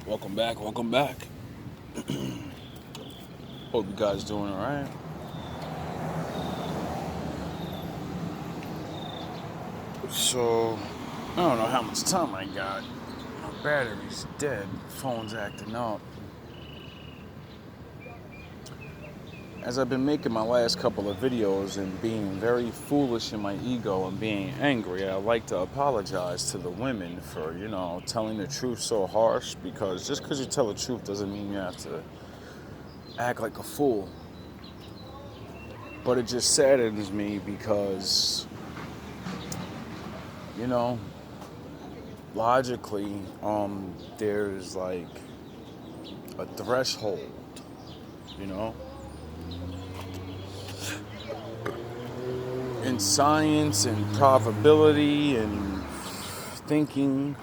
Welcome back, welcome back. Hope you guys doing alright. So, I don't know how much time I got. My battery's dead, phone's acting up. As I've been making my last couple of videos and being very foolish in my ego and being angry, I'd like to apologize to the women for, telling the truth so harsh, because just because you tell the truth doesn't mean you have to act like a fool. But it just saddens me because, logically, there's like a threshold, you know? In science and probability and thinking,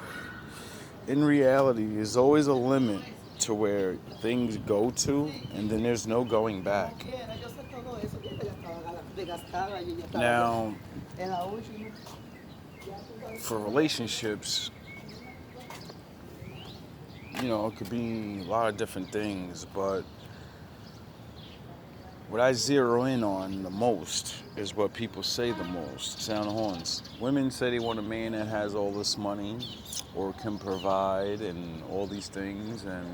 in reality, there's always a limit to where things go to, and then there's no going back. Now, for relationships, it could be a lot of different things, but what I zero in on the most is what people say the most. Sound the horns. Women say they want a man that has all this money or can provide and all these things, and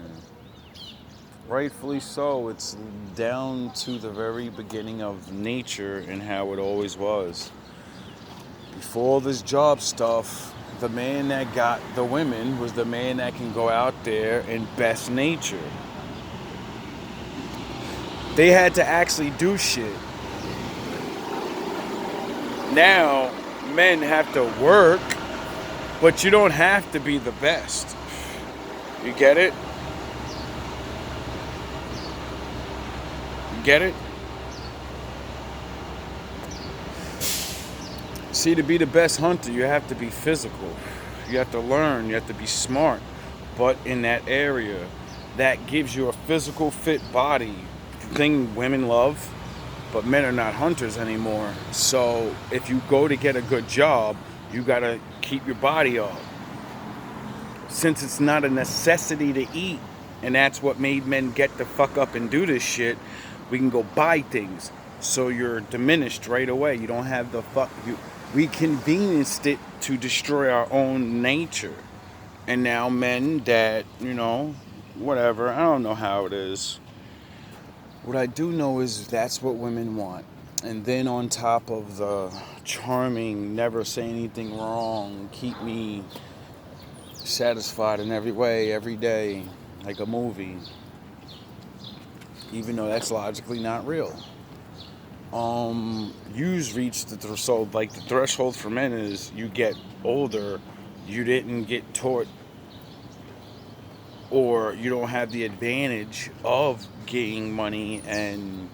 rightfully so. It's down to the very beginning of nature and how it always was. Before all this job stuff, the man that got the women was the man that can go out there and best nature. They had to actually do shit. Now, men have to work, but you don't have to be the best. You get it? You get it? See, to be the best hunter, you have to be physical. You have to learn, you have to be smart. But in that area, that gives you a physical fit body. Thing women love, but men are not hunters anymore. So if you go to get a good job, you gotta keep your body up. Since it's not a necessity to eat, and that's what made men get the fuck up and do this shit, we can go buy things. So you're diminished right away. You don't have the we convenienced it to destroy our own nature. And now men that, whatever, I don't know how it is. What I do know is that's what women want. And then on top of the charming, never say anything wrong, keep me satisfied in every way, every day, like a movie. Even though that's logically not real. You've reached the threshold. Like the threshold for men is you get older, you didn't get taught, or you don't have the advantage of getting money and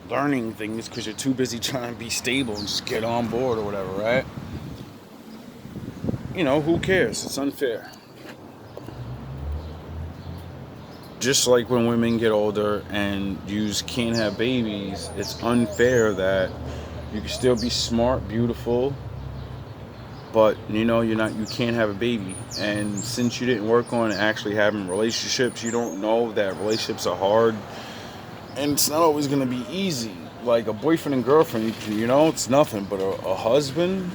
learning things because you're too busy trying to be stable and just get on board or whatever, right? Who cares? It's unfair. Just like when women get older and you can't have babies, it's unfair that you can still be smart, beautiful, but you can't have a baby. And since you didn't work on actually having relationships, you don't know that relationships are hard, and it's not always going to be easy. Like a boyfriend and girlfriend, it's nothing, but a husband,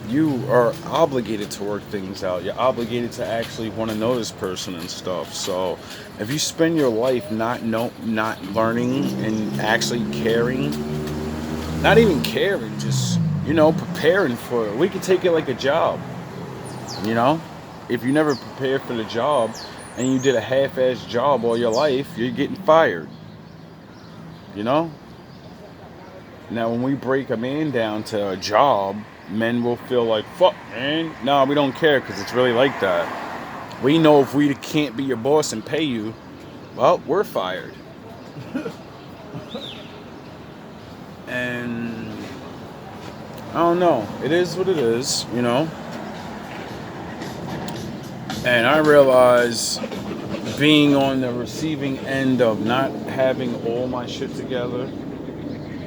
you are obligated to work things out. You're obligated to actually want to know this person and stuff. So if you spend your life not learning and actually caring, not even caring, just preparing for it. We could take it like a job. If you never prepared for the job and you did a half-assed job all your life, you're getting fired. Now when we break a man down to a job, men will feel like, fuck, man. No, we don't care because it's really like that. We know if we can't be your boss and pay you, well, we're fired. And I don't know. It is what it is, And I realize being on the receiving end of not having all my shit together,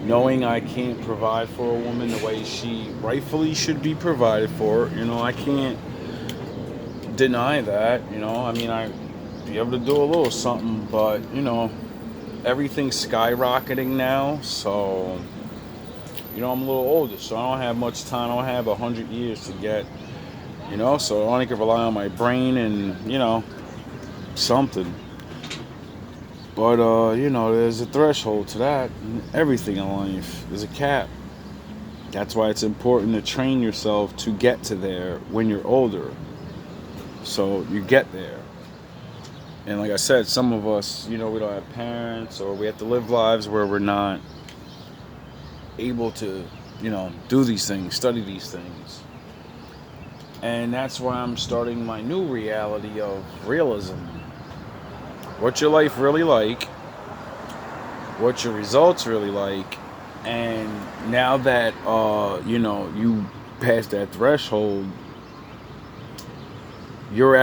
knowing I can't provide for a woman the way she rightfully should be provided for, I can't deny that, be able to do a little something, but you know, everything's skyrocketing now, so you know, I'm a little older, so I don't have much time. I don't have 100 years to get, you know, so I only can rely on my brain and, you know, something. But, you know, there's a threshold to that. Everything in life, there's a cap. That's why it's important to train yourself to get to there when you're older. So you get there. And like I said, some of us, you know, we don't have parents, or we have to live lives where we're not able to, you know, do these things, study these things. And that's why I'm starting my new reality of realism. What's your life really like? What's your results really like? And now that you know, you pass that threshold, you're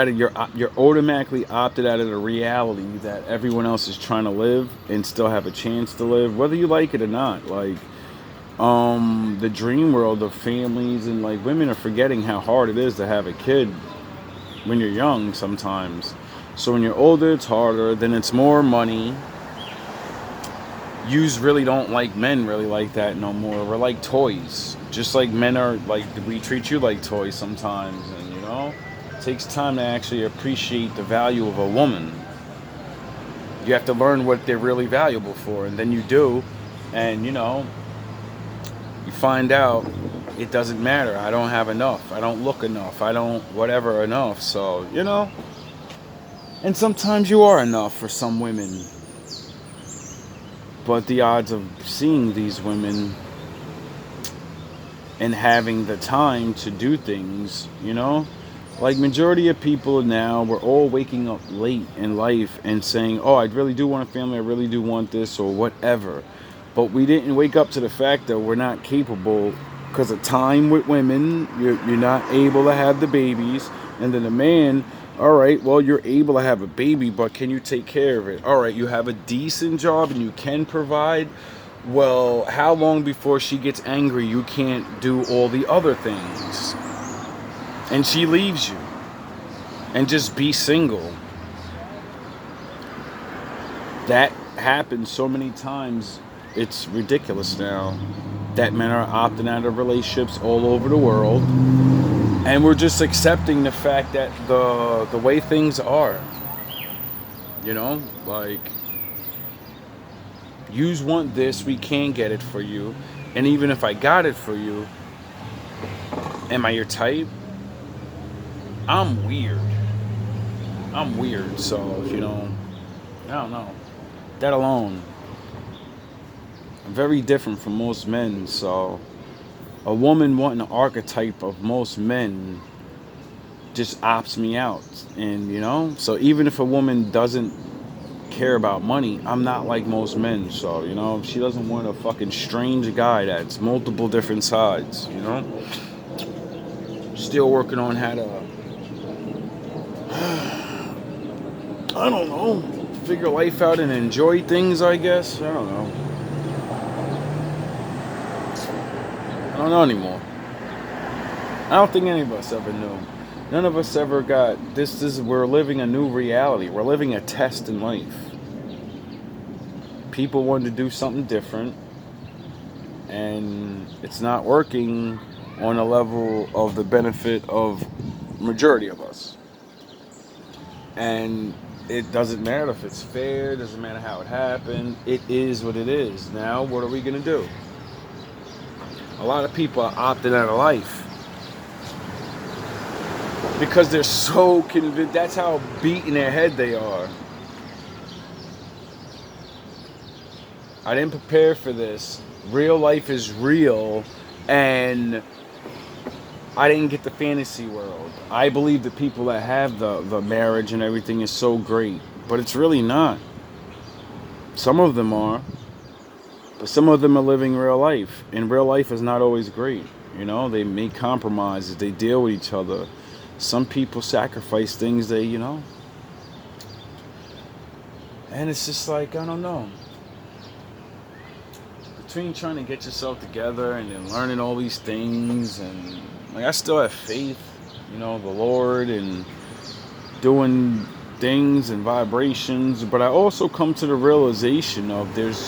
automatically opted out of the reality that everyone else is trying to live and still have a chance to live, whether you like it or not. Like, the dream world of families, and like women are forgetting how hard it is to have a kid when you're young sometimes. So when you're older, it's harder, then it's more money. Yous really don't like men really like that no more. We're like toys. Just like men are, like, we treat you like toys sometimes. And you know, it takes time to actually appreciate the value of a woman. You have to learn what they're really valuable for, and then you do. And you know, you find out it doesn't matter. I don't have enough. I don't look enough. I don't whatever enough. So, you know, and sometimes you are enough for some women. But the odds of seeing these women and having the time to do things, you know, like majority of people now, we're all waking up late in life and saying, oh, I really do want a family. I really do want this or whatever. But we didn't wake up to the fact that we're not capable because of time with women. You're not able to have the babies. And then the man, all right, well, you're able to have a baby, but can you take care of it? All right, you have a decent job and you can provide. Well, how long before she gets angry you can't do all the other things? And she leaves you. And just be single. That happens so many times. It's ridiculous now that men are opting out of relationships all over the world, and we're just accepting the fact that the way things are, you know, like, you want this, we can't get it for you, and even if I got it for you, am I your type? I'm weird, so, you know, I don't know, that alone, I'm very different from most men. So a woman wanting an archetype of most men just opts me out. And you know, so even if a woman doesn't care about money, I'm not like most men. So you know, if she doesn't want a fucking strange guy that's multiple different sides, you know, still working on how to I don't know, figure life out and enjoy things, I guess. I don't know. I don't know anymore. I don't think any of us ever knew. None of us ever got we're living a new reality. We're living a test in life. People wanted to do something different, and it's not working on a level of the benefit of majority of us. And it doesn't matter if it's fair, it doesn't matter how it happened. It is what it is. Now, what are we going to do? A lot of people are opting out of life because they're so convinced. That's how beat in their head they are. I didn't prepare for this. Real life is real, and I didn't get the fantasy world. I believe the people that have the marriage and everything is so great, but it's really not. Some of them are. But some of them are living real life, and real life is not always great. You know, they make compromises, they deal with each other. Some people sacrifice things they, you know. And it's just like, I don't know. Between trying to get yourself together and then learning all these things, and like, I still have faith, you know, the Lord, and doing things and vibrations, but I also come to the realization of there's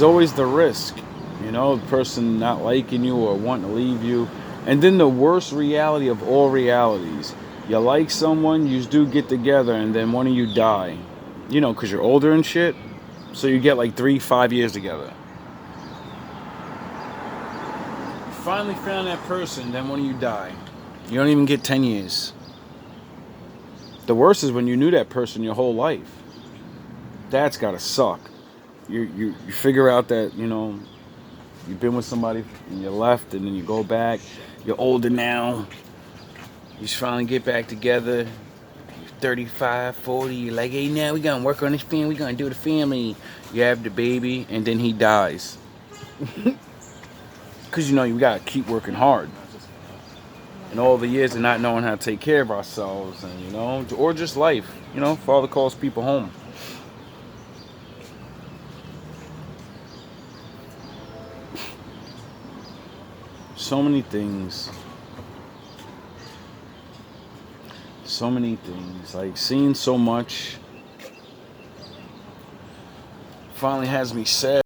always the risk, you know, the person not liking you or wanting to leave you. And then the worst reality of all realities, you like someone, you do get together, and then one of you die, you know, because you're older and shit, so you get like 3-5 years together. You finally found that person, then one of you die. You don't even get 10 years. The worst is when you knew that person your whole life. That's gotta suck. You figure out that, you know, you've been with somebody and you left, and then you go back. You're older now. You just finally get back together. You're 35, 40. You're like, hey, now we gonna work on this family. We gonna do the family. You have the baby, and then he dies. Because, you know, you gotta keep working hard. And all the years of not knowing how to take care of ourselves, and, you know, or just life. You know, Father calls people home. So many things. So many things. Like, seeing so much finally has me sad.